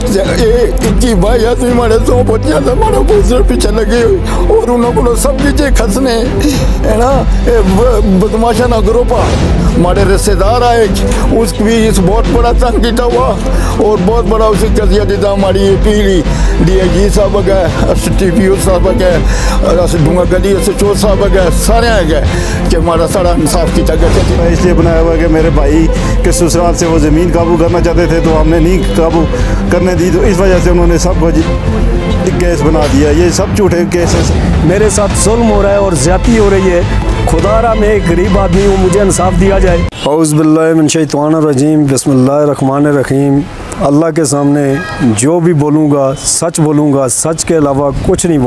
कि भाई आदमी मारे 100 बच्चे तो मारे दूसरे पीछे लगे और उन्होंने सब चीजें खसने है ना। बदमाशा ना ग्रुप हमारे रिश्तेदार आए, उसको भी इस बहुत बड़ा तंग किया हुआ और बहुत बड़ा उसे कर दिया जितना हमारी ये पीढ़ी DIG साहब गए, STPO साहब गए, डूंगा गली SHO साहब गए, सारे आ गए कि हमारा सारा इंसाफ किया गया। इसलिए बनाया हुआ कि मेरे भाई के ससुराल से वो ज़मीन काबू करना चाहते थे तो हमने नहीं काबू करने दी, तो इस वजह से उन्होंने सब केस बना दिया। ये सब झूठे केस हैं। मेरे साथ जुल्म हो रहा है और ज़्यादती हो रही है। खुदारा मैं एक गरीब आदमी हूँ, मुझे इंसाफ दिया जाए। औज़ु बिल्लाहि मिन शैतानिर रजीम, बिस्मिल्लाहिर रहमानिर रहीम। अल्लाह के सामने जो भी बोलूँगा सच बोलूँगा, सच के अलावा कुछ नहीं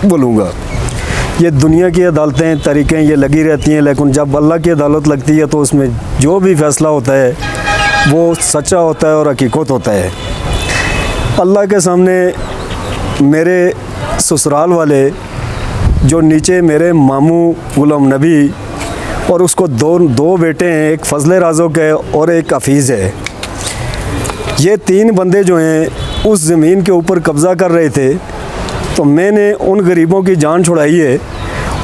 बोलूँगा। ये दुनिया की अदालतें तरीक़ें ये लगी रहती हैं, लेकिन जब अल्लाह की अदालत लगती है तो उसमें जो भी फ़ैसला होता है वो सच्चा होता है और हकीकत होता है। अल्लाह के सामने मेरे ससुराल वाले जो नीचे मेरे मामू गुलाम नबी और उसको दो बेटे हैं, एक फजले राज़ुक है और एक हफीज़ है। ये 3 बंदे जो हैं उस ज़मीन के ऊपर कब्ज़ा कर रहे थे, तो मैंने उन गरीबों की जान छुड़ाई है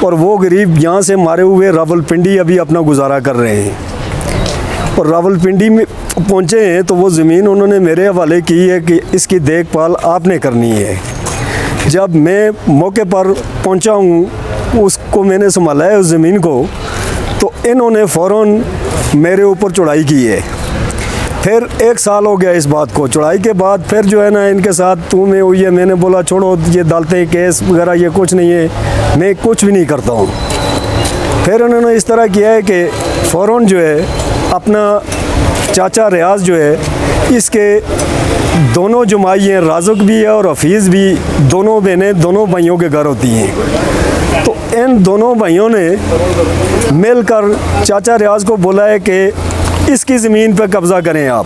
और वो गरीब यहाँ से मारे हुए रावलपिंडी अभी अपना गुजारा कर रहे हैं। और रावलपिंडी में पहुँचे हैं तो वो ज़मीन उन्होंने मेरे हवाले की है कि इसकी देखभाल आपने करनी है। जब मैं मौके पर पहुंचा हूं, उसको मैंने संभाला है उस ज़मीन को, तो इन्होंने फ़ौरन मेरे ऊपर चढ़ाई की है। फिर 1 साल हो गया इस बात को। चढ़ाई के बाद फिर जो है ना इनके साथ तू में हुई है। मैंने बोला छोड़ो ये दालतें केस वगैरह ये कुछ नहीं है, मैं कुछ भी नहीं करता हूँ। फिर उन्होंने इस तरह किया है कि फ़ौरन जो है अपना चाचा रियाज जो है, इसके दोनों जमाई हैं, राज़ुक भी है और हफीज़ भी, दोनों बहनें दोनों भाइयों के घर होती हैं। तो इन दोनों भाइयों ने मिलकर चाचा रियाज को बोला है कि इसकी ज़मीन पर कब्ज़ा करें आप।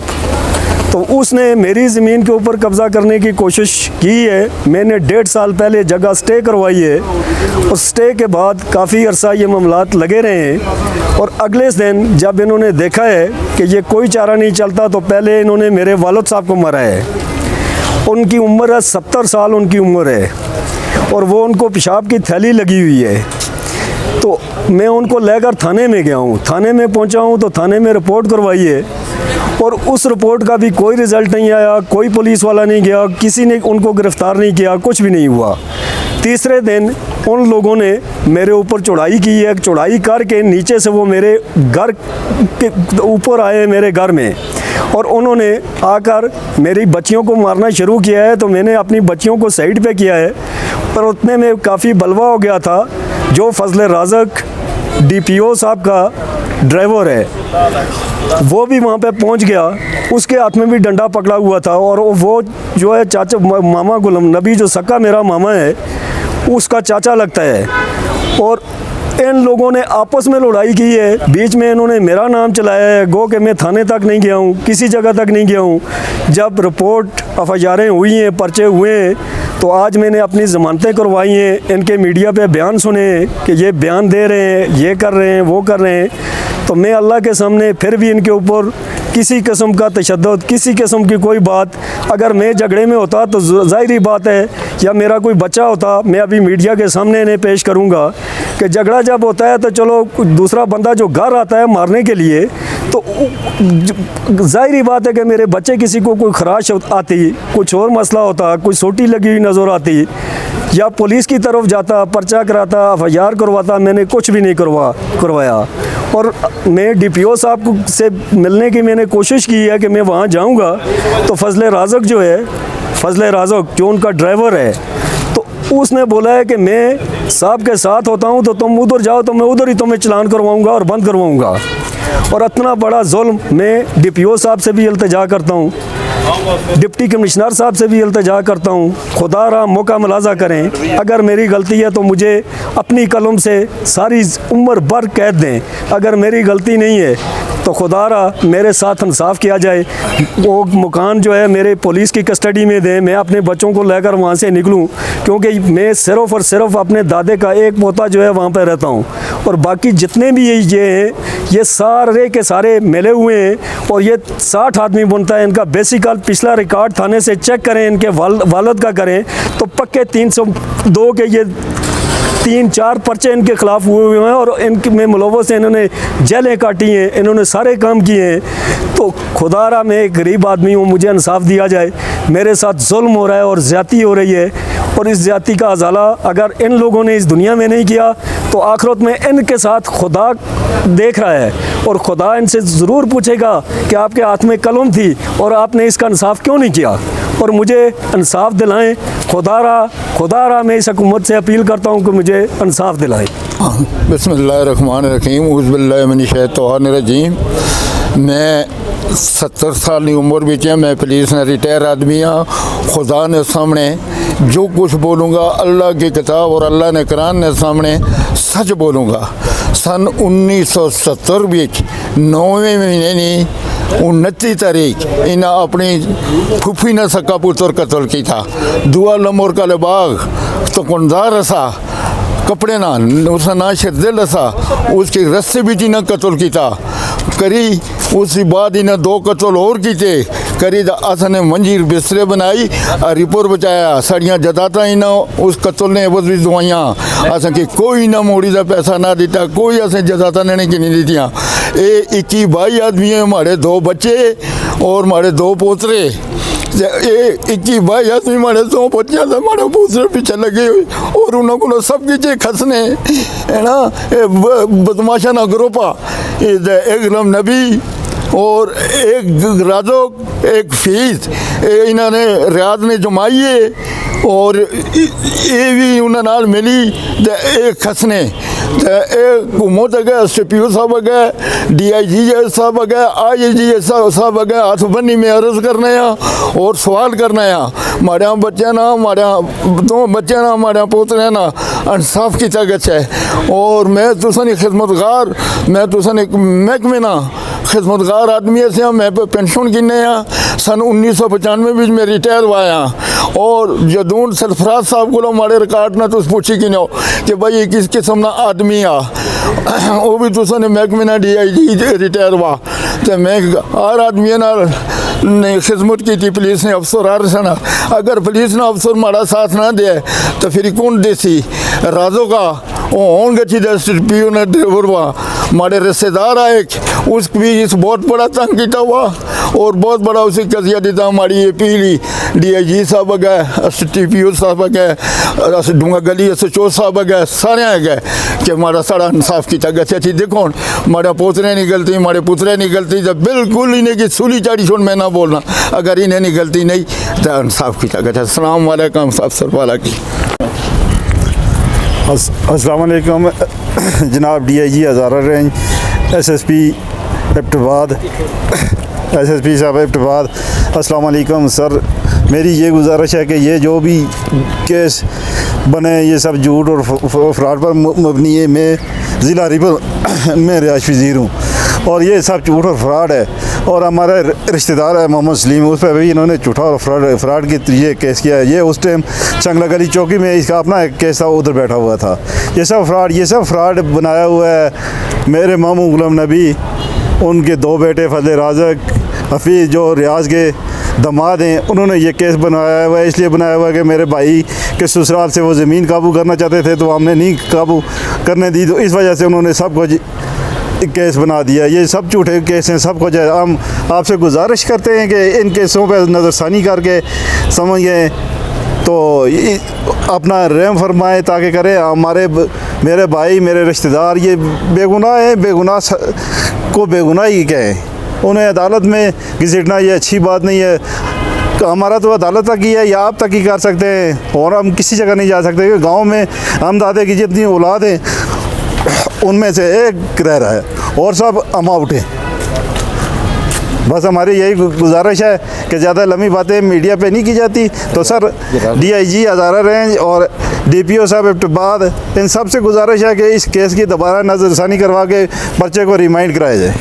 तो उसने मेरी ज़मीन के ऊपर कब्ज़ा करने की कोशिश की है। मैंने 1.5 साल पहले जगह स्टे करवाई है और स्टे के बाद काफ़ी अरसा ये मामलात लगे रहे हैं। और अगले दिन जब इन्होंने देखा है कि ये कोई चारा नहीं चलता, तो पहले इन्होंने मेरे वालिद साहब को मारा है। उनकी उम्र है 70 साल उनकी उम्र है और वो उनको पेशाब की थैली लगी हुई है। तो मैं उनको लेकर थाने में गया हूँ। थाने में पहुँचा हूँ तो थाने में रिपोर्ट करवाई है और उस रिपोर्ट का भी कोई रिज़ल्ट नहीं आया, कोई पुलिस वाला नहीं गया, किसी ने उनको गिरफ़्तार नहीं किया, कुछ भी नहीं हुआ। तीसरे दिन उन लोगों ने मेरे ऊपर चढ़ाई की है। चढ़ाई करके नीचे से वो मेरे घर के ऊपर आए, मेरे घर में, और उन्होंने आकर मेरी बच्चियों को मारना शुरू किया है। तो मैंने अपनी बच्चियों को साइड पे किया है, पर उतने में काफ़ी बलवा हो गया था। जो फजले राज़ुक DPO साहब का ड्राइवर है वो भी वहाँ पे पहुँच गया, उसके हाथ में भी डंडा पकड़ा हुआ था और वो जो है चाचा मामा गुलाम नबी जो सक्का मेरा मामा है उसका चाचा लगता है। और इन लोगों ने आपस में लड़ाई की है। बीच में इन्होंने मेरा नाम चलाया है, गो कि मैं थाने तक नहीं गया हूँ, किसी जगह तक नहीं गया हूँ। जब रिपोर्ट FIR हुई हैं, पर्चे हुए हैं, तो आज मैंने अपनी ज़मानतें करवाई हैं। इनके मीडिया पे बयान सुने हैं कि ये बयान दे रहे हैं, ये कर रहे हैं, वो कर रहे हैं। तो मैं अल्लाह के सामने फिर भी इनके ऊपर किसी किस्म का तशद्दुद, किसी किस्म की कोई बात, अगर मैं झगड़े में होता तो ज़ाहिरी बात है, या मेरा कोई बच्चा होता, मैं अभी मीडिया के सामने इन्हें पेश करूंगा कि झगड़ा जब होता है तो चलो दूसरा बंदा जो घर आता है मारने के लिए, तो ज़ाहिरी बात है कि मेरे बच्चे किसी को कोई खराश आती, कुछ और मसला होता, कोई सोटी लगी हुई नज़र आती, या पुलिस की तरफ जाता, पर्चा कराता, FIR करवाता। मैंने कुछ भी नहीं करवाया। और मैं DPO साहब से मिलने की मैंने कोशिश की है कि मैं वहाँ जाऊँगा, तो फजले राज़ुक जो है, फजले राज़ुक जो उनका ड्राइवर है, तो उसने बोला है कि मैं साहब के साथ होता हूँ, तो तुम उधर जाओ तो मैं उधर ही तुम्हें चलान करवाऊँगा और बंद करवाऊँगा। और इतना बड़ा जुल्म मैं DPO साहब से भी इल्तिजा करता हूँ, डिप्टी कमिश्नर साहब से भी इल्तिजा करता हूँ, खुदा रहा मौका मुलाजा करें। अगर मेरी गलती है तो मुझे अपनी कलम से सारी उम्र भर कैद दें। अगर मेरी गलती नहीं है तो खुदा रहा मेरे साथ इंसाफ किया जाए। वो मकान जो है मेरे पुलिस की कस्टडी में दें, मैं अपने बच्चों को लेकर वहाँ से निकलूँ, क्योंकि मैं सिर्फ़ और सिर्फ अपने दादे का एक पोता जो है वहाँ पर रहता हूँ, और बाकी जितने भी ये हैं ये सारे के सारे मिले हुए हैं। और ये 60 आदमी बनता है, इनका बेसिकल साल पिछला रिकॉर्ड थाने से चेक करें, इनके वालद का करें तो पक्के 302 के ये 3-4 पर्चे इनके खिलाफ हुए हैं और इनके में मुलव्वस हैं, इन्होंने जेलें काटी हैं, इन्होंने सारे काम किए हैं। तो खुदारा मैं एक गरीब आदमी हूँ, मुझे इंसाफ दिया जाए। मेरे साथ जुल्म हो रहा है और ज़्यादती हो रही है और इस ज़्यादती का अजाला अगर इन लोगों ने इस दुनिया में नहीं किया तो आखिरत में इनके साथ खुदा देख रहा है और खुदा इनसे ज़रूर पूछेगा कि आपके हाथ में कलम थी और आपने इसका इंसाफ क्यों नहीं किया, और मुझे इंसाफ दिलाएं। खुदारा मैं इस हुकूमत से अपील करता हूँ कि मुझे इंसाफ दिलाएं। बिस्मिल्लाहिर्रहमानिर्रहीम उज़्बिल्लाहि मिनश्शैतानिर्रजीम। मैं 70 साल की उम्र में है, मैं पुलिस ने रिटायर आदमी हाँ। खुदा ने सामने जो कुछ बोलूँगा अल्लाह की किताब और अल्लाह ने कुरान ने सामने सच बोलूँगा। सन 1970 में 9वें महीने की 29 तारीख इन्हें अपनी फूफी ने सक्का पुत्र कत्ल किया। दुआ लमोर का बाग तो कुंदार रसा कपड़े ना उसका ना शिरदिल रसा उसके रस्से भी जिन्हें कत्ल किया करी। उसके बाद इन्हें 2 कत्ल और किए करी। असने मंजीर बिस्तरे बनाई और रिपोर्ट बचाया साड़ियाँ जदाता इन्हें उस कत्ल ने एवज भी दवाइयाँ अस कि कोई ना मोड़ी का पैसा ना दिता, कोई असें जदाता ने कि नहीं दित्तियां। ये 21-22 आदमी है, हमारे 2 बच्चे और हमारे 2 पोतरे। ये 21-22 आदमी हमारे 2 बच्चे हमारे पोतरे पीछे लगे हुए और उन्होंने सब किचे खसने है ना। बदमाशा ना ग्रोपा एक गलम नबी और एक राजोक एक फीस इन्होंने रियाज ने जमाई है और ये भी उन्होंने मिली एक खसने हुकूमत अगे SPO साहब अगे DIG साहब अगे IAG साहब अगे हाथ बन्नी में अर्ज करने और सवाल करने हमारे बच्चे ना हमारे 2 बच्चे ना हमारे पोतरे ना इंसाफ किया गया। और मैं तुसन खिदमतगार मैं तुसन एक महकमे ना खिदमतगार आदमी से मैं पेंशन गिने सन 1995 में मैं रिटायर हुआ और जदून सरफराज साहब को हमारे रिकॉर्ड ना तुस पूछी कि नो कि भाई ये किस किस्म ना आदमी आ वो भी तुसन महकमे ना DIG रिटायर हुआ। तो मैं हर आदमी ना ने खिदमत की थी पुलिस ने अफसर हर सना। अगर पुलिस ने अफसर हमारा साथ ना दे तो फिर कौन देसी राजों का होन गची SPO ने ड्राइवर हुआ। हमारे रिश्तेदार आए उसको भी इस बहुत बड़ा तंग किया हुआ और बहुत बड़ा उसे कजिया देता। हमारी ये पीली DIG साहब आ गए STPO साहब आ गए डूंगा गली SHO साहब आ गए सारे आ गए कि हमारा सारा इंसाफ किया गया थी। देखो हमारे पोतरे नहीं गलती हमारे पुतरे नहीं गलती तो बिल्कुल इन्हें की सूली चाड़ी छोड़ मैं ना बोलना अगर इन्हें नहीं गलती नहीं तो इंसाफ किया गया था। अस्सलाम वालेकुम अफसर वाला की अस्सलाम वालेकुम जनाब DIG हज़ारा रेंज SSP एबटाबाद SSP साहब एबटाबाद अस्सलाम वालेकुम सर। मेरी ये गुजारिश है कि ये जो भी केस बने ये सब झूठ और फ्रॉड पर मबनी है। मैं ज़िला रिपल में रिहाइश पज़ीर हूँ और ये सब झूठ और फ्रॉड है। और हमारे रिश्तेदार है मोहम्मद सलीम उस पर भी इन्होंने झूठा और फ्रॉड की ये केस किया है। ये उस टाइम चंगला गली चौकी में इसका अपना एक केस था, उधर बैठा हुआ था। ये सब फ्रॉड बनाया हुआ है। मेरे मामू गुलाम नबी उनके 2 बेटे फजल राज़क हफीज़ जो रियाज के दामाद हैं उन्होंने ये केस बनाया हुआ है। इसलिए बनाया हुआ है कि मेरे भाई के ससुराल से वो ज़मीन काबू करना चाहते थे तो हमने नहीं काबू करने दी, तो इस वजह से उन्होंने सब कुछ केस बना दिया। ये सब झूठे केस हैं सब कुछ है। हम आपसे गुजारिश करते हैं कि इन केसों पर नज़रसानी करके समझें तो अपना रहम फरमाए ताकि करें। हमारे मेरे भाई मेरे रिश्तेदार ये बेगुनाह हैं, बेगुनाह को बेगुनाह ही कहें। उन्हें अदालत में घसीटना ये अच्छी बात नहीं है। हमारा तो अदालत तक ही है या आप तक ही कर सकते हैं और हम किसी जगह नहीं जा सकते क्योंकि गाँव में हम दादे की जितनी औलाद हैं उनमें से एक रह रहा है और सब हम आउट हैं। बस हमारी यही गुजारिश है कि ज़्यादा लंबी बातें मीडिया पे नहीं की जाती। तो सर DIG हज़ारा रेंज और DPO साहब एबटाबाद इन सब से गुजारिश है कि इस केस की दोबारा नज़रसानी करवा के बच्चे को रिमाइंड कराया जाए।